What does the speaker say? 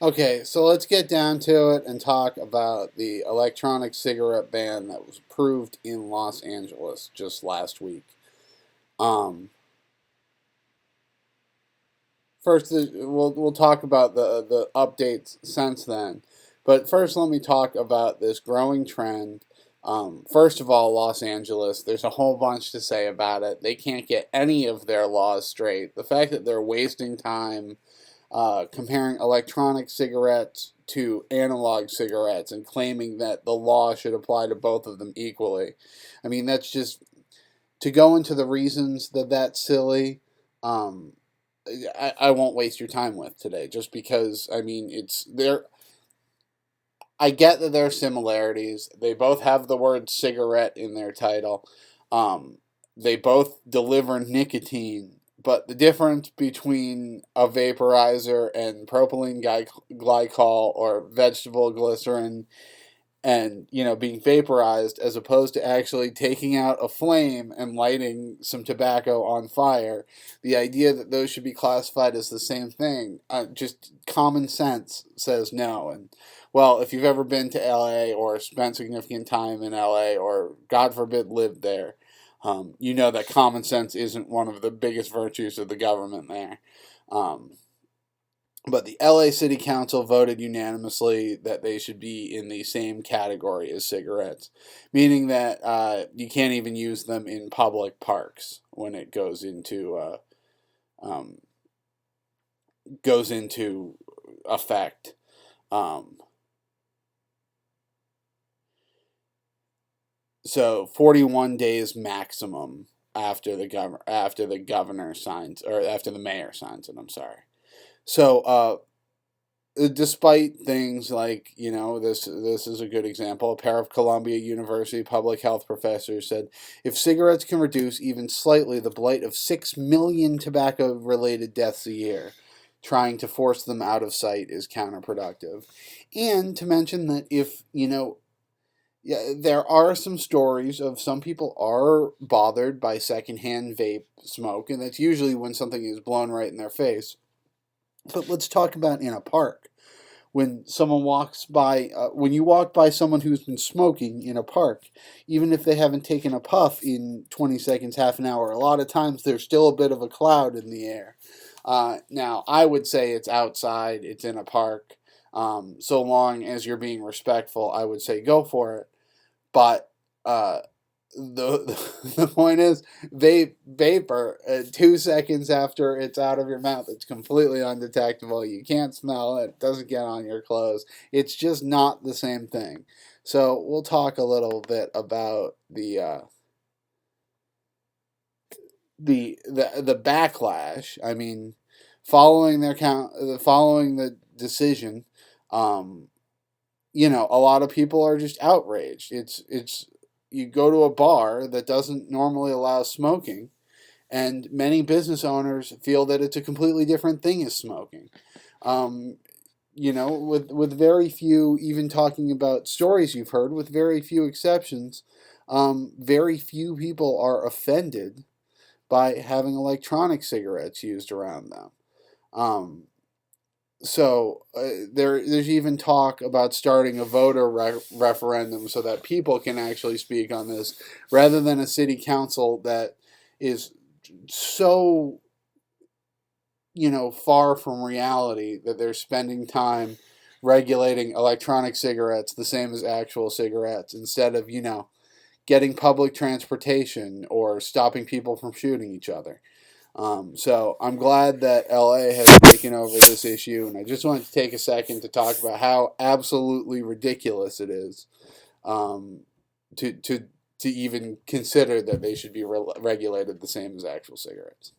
Okay, so let's get down to it and talk about the electronic cigarette ban that was approved in Los Angeles just last week. Um, First, we'll talk about the updates since then, but first, let me talk about this growing trend. First of all, Los Angeles, there's a whole bunch to say about it. They can't get any of their laws straight. The fact that they're wasting time comparing electronic cigarettes to analog cigarettes and claiming that the law should apply to both of them equally. I mean, that's just to go into the reasons that that's silly. Um, I won't waste your time with today, just because I mean it's there. I get that there are similarities. They both have the word cigarette in their title. Um, they both deliver nicotine, but the difference between a vaporizer and propylene glycol or vegetable glycerin and being vaporized as opposed to actually taking out a flame and lighting some tobacco on fire, the idea that those should be classified as the same thing, just common sense says no. And well, if you've ever been to LA or spent significant time in LA or God forbid lived there, you know that common sense isn't one of the biggest virtues of the government there. um, but the LA City Council voted unanimously that they should be in the same category as cigarettes, meaning that you can't even use them in public parks when it um, goes into effect. Um, so 41 days maximum after the governor signs, or after the mayor signs it. I'm sorry. So despite things like, this is a good example. A pair of Columbia University public health professors said if cigarettes can reduce even slightly the blight of 6 million tobacco related deaths a year, trying to force them out of sight is counterproductive. And to mention that if, yeah, there are some stories of some people are bothered by secondhand vape smoke, and that's usually when something is blown right in their face. But let's talk about in a park. When you walk by someone who's been smoking in a park, even if they haven't taken a puff in 20 seconds, half an hour, a lot of times there's still a bit of a cloud in the air. Now, I would say it's outside, it's in a park. So long as you're being respectful, I would say go for it. But uh, the point is, vapor 2 seconds after it's out of your mouth, it's completely undetectable. You can't smell it. It doesn't get on your clothes. It's just not the same thing. So we'll talk a little bit about the backlash. I mean, following the decision, um, a lot of people are just outraged. It's You go to a bar that doesn't normally allow smoking, and many business owners feel that it's a completely different thing as smoking. Um, with very few, even talking about stories you've heard, with very few exceptions, very few people are offended by having electronic cigarettes used around them. Um, there's even talk about starting a referendum so that people can actually speak on this, rather than a city council that is so far from reality that they're spending time regulating electronic cigarettes the same as actual cigarettes, instead of getting public transportation or stopping people from shooting each other. So I'm glad that LA has taken over this issue, and I just wanted to take a second to talk about how absolutely ridiculous it is, um, to even consider that they should be regulated the same as actual cigarettes.